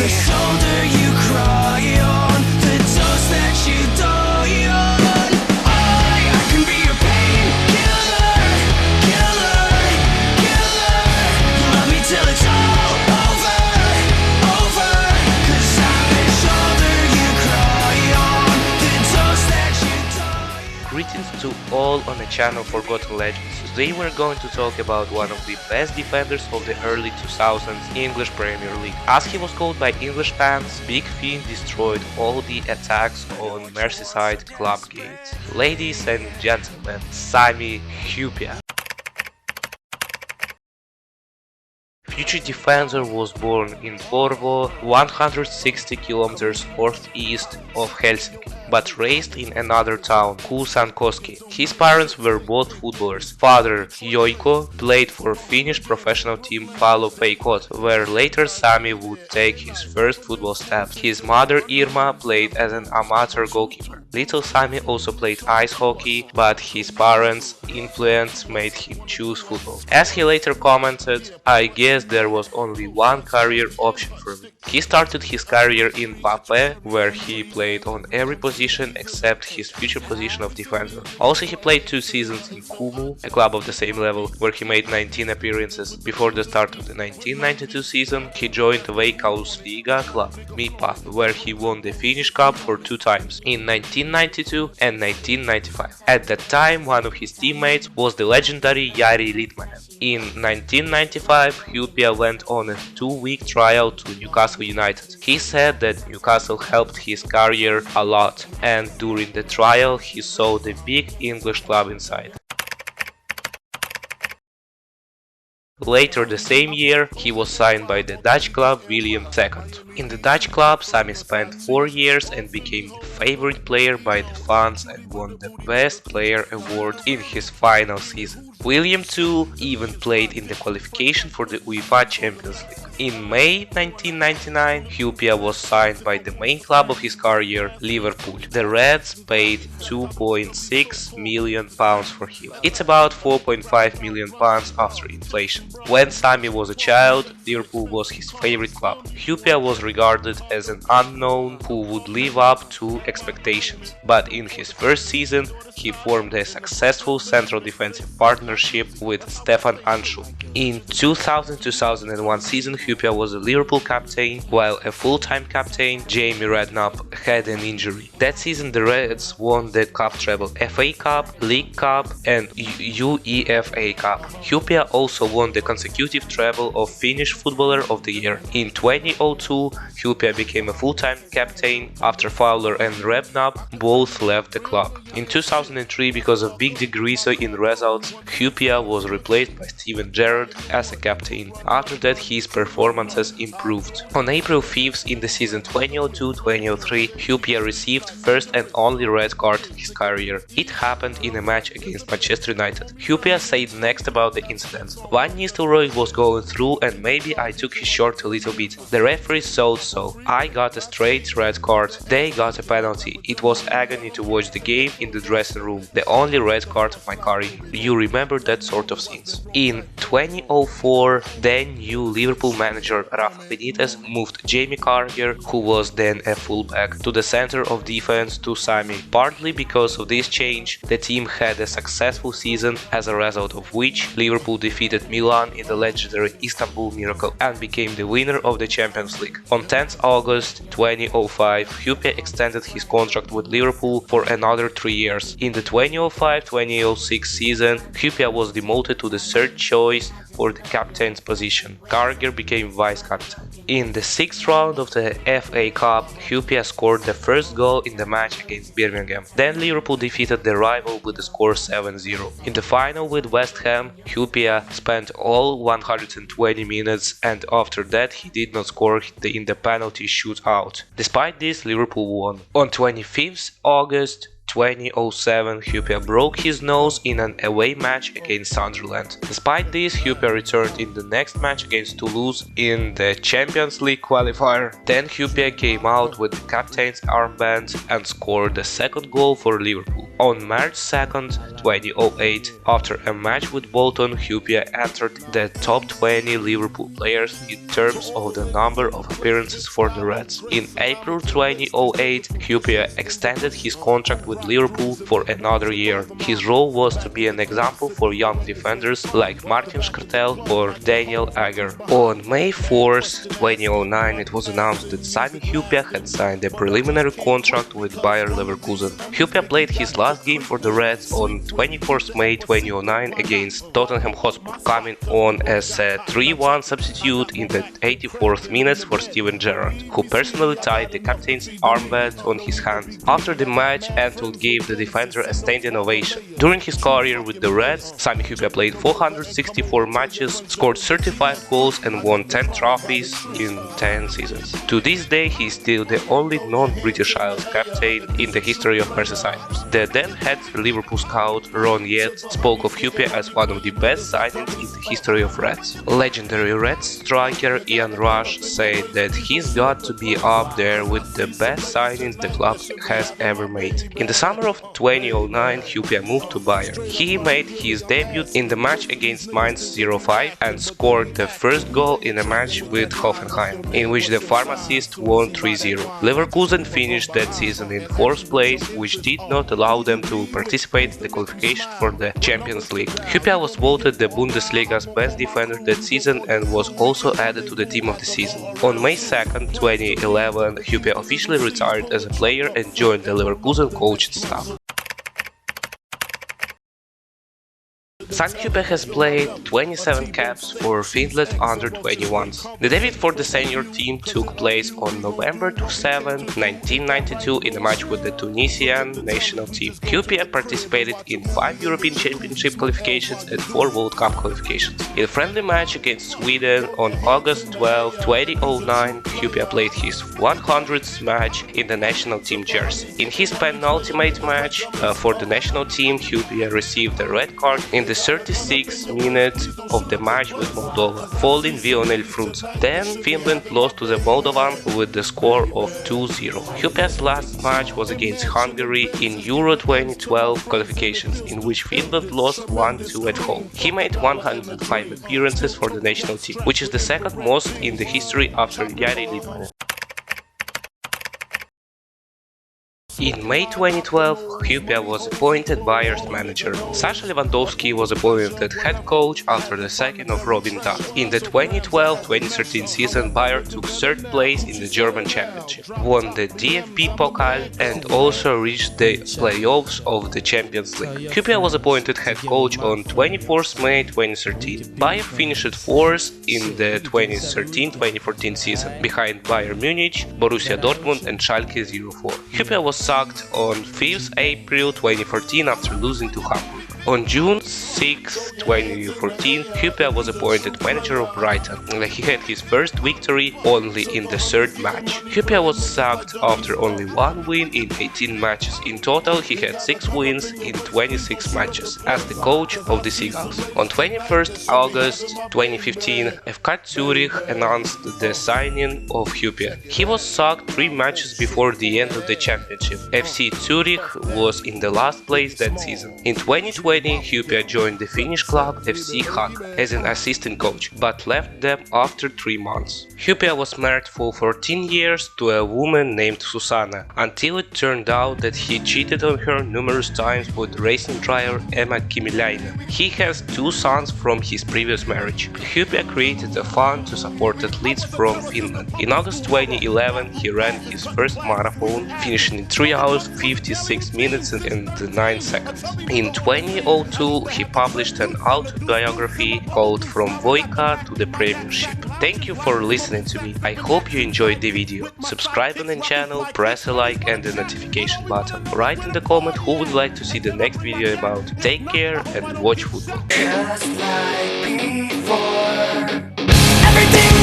The shoulder you cry on, the dust that you die on. I can be your painkiller, killer, killer. Love me till it's all over, over. 'Cause I'm the shoulder you cry on, the dust that you die on. Greetings to all on the channel Forgotten Legends. Today we're going to talk about one of the best defenders of the early 2000s English Premier League. As he was called by English fans, Big Finn destroyed all the attacks on Merseyside club gates. Ladies and gentlemen, Sami Hyypiä. Future defender was born in Porvoo, 160 kilometers northeast of Helsinki, but raised in another town, Kuusankoski. His parents were both footballers. Father Jouko played for Finnish professional team Palo Peikot, where later Sami would take his first football steps. His mother Irma played as an amateur goalkeeper. Little Sami also played ice hockey, but his parents' influence made him choose football. As he later commented, "I guess there was only one career option for me." He started his career in Pape, where he played on every position except his future position of defender. Also, he played 2 seasons in Kumu, a club of the same level, where he made 19 appearances. Before the start of the 1992 season, he joined Veikkausliiga club, Mipa, where he won the Finnish Cup for 2 times, in 1992 and 1995. At that time, one of his teammates was the legendary Jari Litmanen. In 1995, Hyypiä went on a 2-week trial to Newcastle United. He said that Newcastle helped his career a lot, and during the trial he saw the big English club inside. Later the same year, he was signed by the Dutch club Willem II. In the Dutch club, Sami spent 4 years and became the favorite player by the fans and won the Best Player award in his final season. Willem II even played in the qualification for the UEFA Champions League. In May 1999, Hyypiä was signed by the main club of his career, Liverpool. The Reds paid £2.6 million for him. It's about £4.5 million after inflation. When Sami was a child, Liverpool was his favorite club. Hyypiä was regarded as an unknown who would live up to expectations, but in his first season, he formed a successful central defensive partnership with Stefan Anšu. In 2000-2001 season, Hyypiä was a Liverpool captain, while a full-time captain, Jamie Redknapp, had an injury. That season the Reds won the cup treble, FA Cup, League Cup and UEFA Cup. Hyypiä also won the consecutive treble of Finnish Footballer of the Year. In 2002, Hyypiä became a full-time captain after Fowler and Redknapp both left the club. In 2003, because of big decrease in results, Hyypiä was replaced by Steven Gerrard as a captain. After that, his performances improved. On April 5th in the season 2002-2003, Hyypiä received first and only red card in his career. It happened in a match against Manchester United. Hyypiä said next about the incident: "Van Nistelrooy was going through and maybe I took his short a little bit. The referee thought so. I got a straight red card. They got a penalty. It was agony to watch the game in the dressing room. The only red card of my career." You remember that sort of scenes. In 2004, then new Liverpool manager Rafa Benitez moved Jamie Carragher, who was then a fullback, to the center of defense to Sami. Partly because of this change, the team had a successful season, as a result of which Liverpool defeated Milan in the legendary Istanbul Miracle and became the winner of the Champions League. On 10th August 2005, Hyypiä extended his contract with Liverpool for another 3 years. In the 2005-2006 season, Hyypiä was demoted to the 3rd choice for the captain's position. Carragher became vice-captain. In the 6th round of the FA Cup, Hyypiä scored the first goal in the match against Birmingham. Then Liverpool defeated the rival with the score 7-0. In the final with West Ham, Hyypiä spent all 120 minutes, and after that he did not score in the penalty shootout. Despite this, Liverpool won. On 25th August 2007, Hyypiä broke his nose in an away match against Sunderland. Despite this, Hyypiä returned in the next match against Toulouse in the Champions League qualifier. Then Hyypiä came out with the captain's armband and scored the second goal for Liverpool. On March 2nd, 2008, after a match with Bolton, Hyypiä entered the top 20 Liverpool players in terms of the number of appearances for the Reds. In April 2008, Hyypiä extended his contract with Liverpool for another year. His role was to be an example for young defenders like Martin Skrtel or Daniel Agger. On May 4th, 2009, it was announced that Sami Hyypiä had signed a preliminary contract with Bayer Leverkusen. Hyypiä played his last game for the Reds on 24th May 2009 against Tottenham Hotspur, coming on as a 3-1 substitute in the 84th minute for Steven Gerrard, who personally tied the captain's armband on his hand. After the match, Anfield gave the defender a standing ovation. During his career with the Reds, Sami Hyypiä played 464 matches, scored 35 goals and won 10 trophies in 10 seasons. To this day, he is still the only non-British Isles captain in the history of Merseysiders. The then head Liverpool scout Ron Yett spoke of Hyypiä as one of the best signings in the history of Reds. Legendary Reds striker Ian Rush said that he's got to be up there with the best signings the club has ever made. In the summer of 2009, Hyypiä moved to Bayern. He made his debut in the match against Mainz 05 and scored the first goal in a match with Hoffenheim, in which the pharmacist won 3-0. Leverkusen finished that season in 4th place, which did not allow them to participate in the qualification for the Champions League. Hyypiä was voted the Bundesliga's best defender that season and was also added to the team of the season. On May 2nd, 2011, Hyypiä officially retired as a player and joined the Leverkusen coaching staff. Sami Hyypiä has played 27 caps for Finland under-21s. The debut for the senior team took place on November 7, 1992 in a match with the Tunisian national team. Hyypiä participated in 5 European Championship qualifications and 4 World Cup qualifications. In a friendly match against Sweden on August 12, 2009, Hyypiä played his 100th match in the national team jersey. In his penultimate match for the national team, Hyypiä received a red card in the 36th minute of the match with Moldova, fouling Lionel Frunze. Then Finland lost to the Moldovan with the score of 2-0. Hyypiä's last match was against Hungary in Euro 2012 qualifications, in which Finland lost 1-2 at home. He made 105 appearances for the national team, which is the second most in the history after Jari Litmanen. In May 2012, Hyypiä was appointed Bayern's manager. Sasha Lewandowski was appointed head coach after the sacking of Robin Datt. In the 2012-2013 season, Bayern took 3rd place in the German Championship, won the DFB Pokal and also reached the playoffs of the Champions League. Hyypiä was appointed head coach on 24th May 2013. Bayern finished 4th in the 2013-2014 season, behind Bayern Munich, Borussia Dortmund and Schalke 04. Hyypiä was sacked on 5th April 2014 after losing to Hamburg. On June 6, 2014, Hyypiä was appointed manager of Brighton. He had his first victory only in the 3rd match. Hyypiä was sacked after only 1 win in 18 matches. In total, he had 6 wins in 26 matches as the coach of the Seagulls. On 21st August 2015, FK Zurich announced the signing of Hyypiä. He was sacked 3 matches before the end of the championship. FC Zurich was in the last place that season. In 2020, Hyypiä joined the Finnish club FC Haka as an assistant coach, but left them after 3 months. Hyypiä was married for 14 years to a woman named Susanna, until it turned out that he cheated on her numerous times with racing driver Emma Kimiläinen. He has 2 sons from his previous marriage. Hyypiä created a fund to support athletes from Finland. In August 2011, he ran his first marathon, finishing in 3 hours 56 minutes and 9 seconds. In 2002, he published an autobiography called From Voika to the Premiership. Thank you for listening to me. I hope you enjoyed the video. Subscribe on the channel, press a like and the notification button. Write in the comment who would like to see the next video about. Take care and watch football. Just like before. Everything